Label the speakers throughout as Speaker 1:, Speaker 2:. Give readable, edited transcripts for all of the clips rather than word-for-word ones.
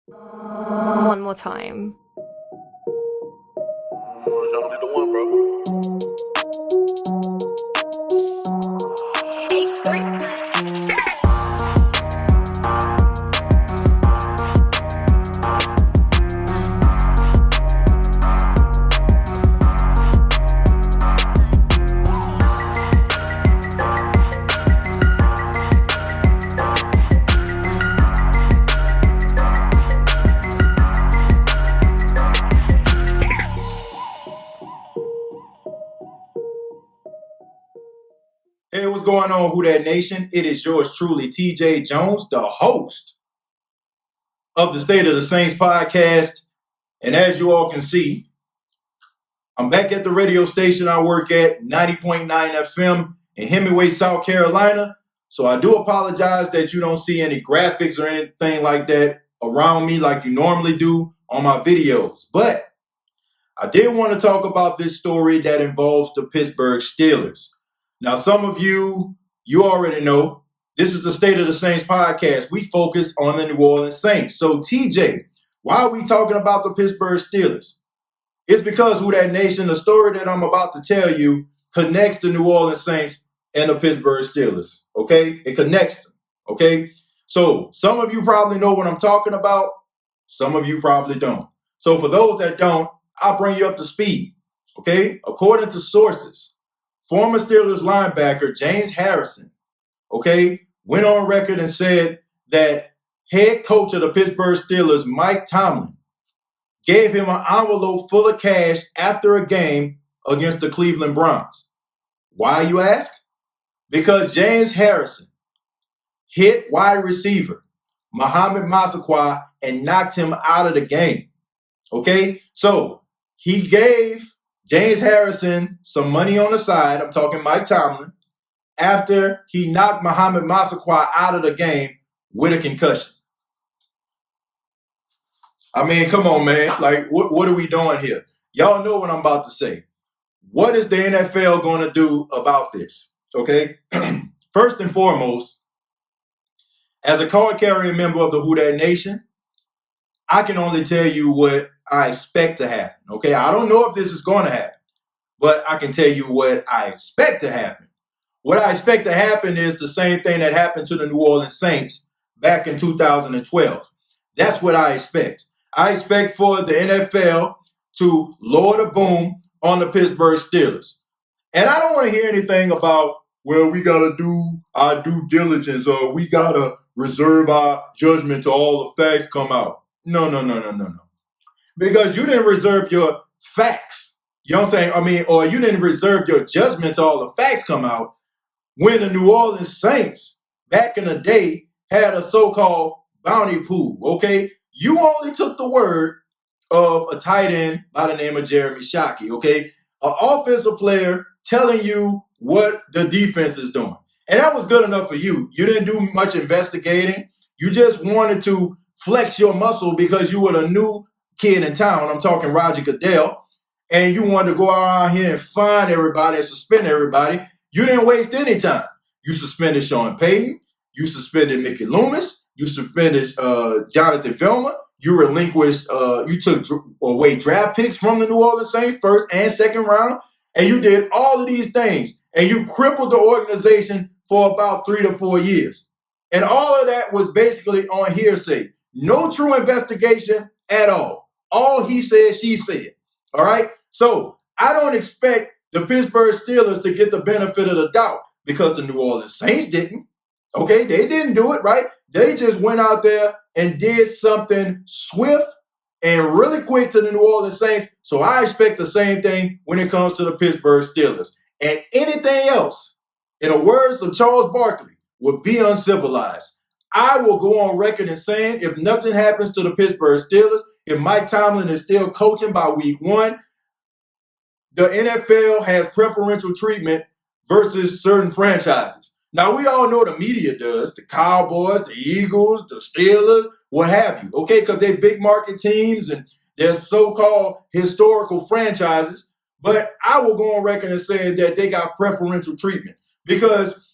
Speaker 1: One more time.
Speaker 2: Y'all need the one, bro.
Speaker 3: Hey, what's going on, Who Dat Nation? It is yours truly, TJ Jones, the host of the State of the Saints podcast. And as you all can see, I'm back at the radio station I work at, 90.9 FM in Hemingway, South Carolina. So I do apologize that you don't see any graphics or anything like that around me like you normally do on my videos. But I did want to talk about this story that involves the Pittsburgh Steelers. Now, some of you already know, this is the State of the Saints podcast. We focus on the New Orleans Saints. So, TJ, why are we talking about the Pittsburgh Steelers? It's because, Who Dat Nation, the story that I'm about to tell you connects the New Orleans Saints and the Pittsburgh Steelers, okay? It connects them, okay? So, some of you probably know what I'm talking about. Some of you probably don't. So, for those that don't, I'll bring you up to speed, okay? According to sources, former Steelers linebacker James Harrison, okay, went on record and said that head coach of the Pittsburgh Steelers, Mike Tomlin, gave him an envelope full of cash after a game against the Cleveland Browns. Why, you ask? Because James Harrison hit wide receiver Mohamed Massaquoi and knocked him out of the game, okay? So he gave James Harrison some money on the side, I'm talking Mike Tomlin, after he knocked Mohamed Massaquoi out of the game with a concussion. I mean, come on, man. Like, what are we doing here? Y'all know what I'm about to say. What is the NFL going to do about this? Okay? First and foremost, as a card-carrying member of the Who Dat Nation, I can only tell you what I expect to happen, okay? I don't know if this is going to happen, but I can tell you what I expect to happen. What I expect to happen is the same thing that happened to the New Orleans Saints back in 2012. That's what I expect. I expect for the NFL to lower the boom on the Pittsburgh Steelers. And I don't want to hear anything about, well, we got to do our due diligence or we got to reserve our judgment till all the facts come out. No. Because you didn't reserve your facts. You know what I'm saying? I mean, or you didn't reserve your judgment till all the facts come out when the New Orleans Saints back in the day had a so-called bounty pool, okay? You only took the word of a tight end by the name of Jeremy Shockey, okay? An offensive player telling you what the defense is doing. And that was good enough for you. You didn't do much investigating. You just wanted to flex your muscle because you were the new kid in town. I'm talking Roger Goodell. And you wanted to go around here and find everybody and suspend everybody. You didn't waste any time. You suspended Sean Payton. You suspended Mickey Loomis. You suspended Jonathan Vilma. You relinquished, you took away draft picks from the New Orleans Saints, first and second round. And you did all of these things. And you crippled the organization for about 3 to 4 years. And all of that was basically on hearsay. No true investigation at all. All he said, she said. All right? So I don't expect the Pittsburgh Steelers to get the benefit of the doubt because the New Orleans Saints didn't. Okay? They didn't do it, right? They just went out there and did something swift and really quick to the New Orleans Saints. So I expect the same thing when it comes to the Pittsburgh Steelers. And anything else, in the words of Charles Barkley, would be uncivilized. I will go on record and saying if nothing happens to the Pittsburgh Steelers, if Mike Tomlin is still coaching by week 1, the NFL has preferential treatment versus certain franchises. Now, we all know the media does, the Cowboys, the Eagles, the Steelers, what have you, okay, because they're big market teams and they're so-called historical franchises. But I will go on record and say that they got preferential treatment because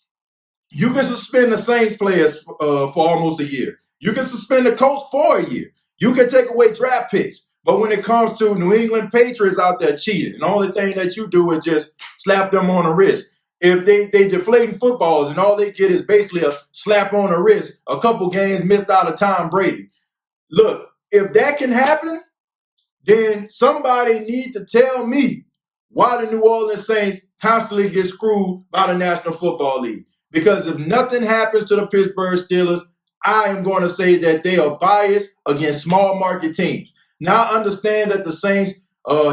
Speaker 3: you can suspend the Saints players for almost a year. You can suspend the coach for a year. You can take away draft picks, but when it comes to New England Patriots out there cheating, and the only thing that you do is just slap them on the wrist. If they deflating footballs and all they get is basically a slap on the wrist, a couple games missed out of Tom Brady. Look, if that can happen, then somebody need to tell me why the New Orleans Saints constantly get screwed by the National Football League. Because if nothing happens to the Pittsburgh Steelers, I am going to say that they are biased against small market teams. Now I understand that the Saints'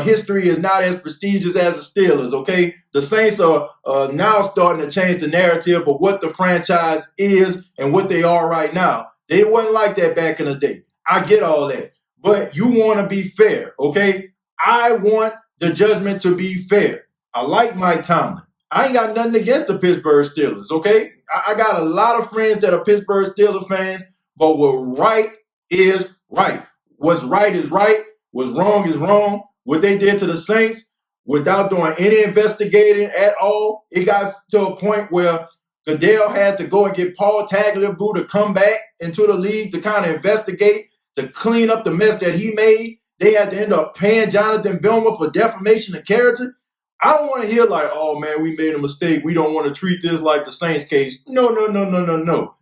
Speaker 3: history is not as prestigious as the Steelers, okay? The Saints are now starting to change the narrative of what the franchise is and what they are right now. They wasn't like that back in the day. I get all that. But you want to be fair, okay? I want the judgment to be fair. I like Mike Tomlin. I ain't got nothing against the Pittsburgh Steelers, okay? I got a lot of friends that are Pittsburgh Steelers fans, but what right is right. What's right is right. What's wrong is wrong. What they did to the Saints without doing any investigating at all, it got to a point where Goodell had to go and get Paul Tagliabue to come back into the league to kind of investigate, to clean up the mess that he made. They had to end up paying Jonathan Vilma for defamation of character. I don't want to hear like, oh, man, we made a mistake. We don't want to treat this like the Saints case. No.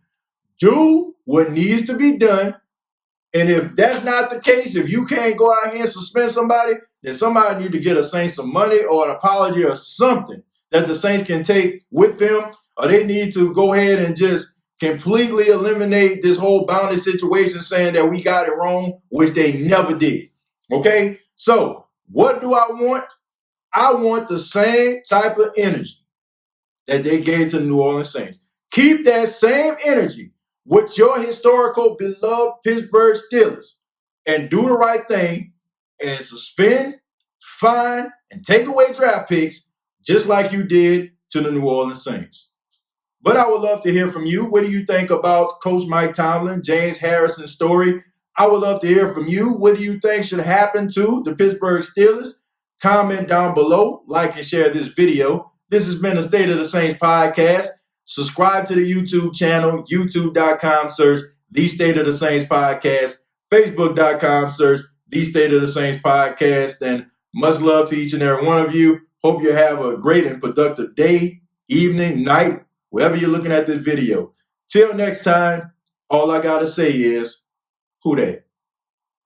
Speaker 3: Do what needs to be done. And if that's not the case, if you can't go out here and suspend somebody, then somebody need to get a Saints some money or an apology or something that the Saints can take with them, or they need to go ahead and just completely eliminate this whole bounty situation saying that we got it wrong, which they never did. Okay? So what do I want? I want the same type of energy that they gave to the New Orleans Saints. Keep that same energy with your historical beloved Pittsburgh Steelers and do the right thing and suspend, fine, and take away draft picks just like you did to the New Orleans Saints. But I would love to hear from you. What do you think about Coach Mike Tomlin, James Harrison story? I would love to hear from you. What do you think should happen to the Pittsburgh Steelers? Comment down below, like and share this video. This has been the State of the Saints podcast. Subscribe to the YouTube channel, youtube.com, search The State of the Saints podcast, facebook.com, search The State of the Saints podcast, and much love to each and every one of you. Hope you have a great and productive day, evening, night, wherever you're looking at this video. Till next time, all I got to say is, who dat?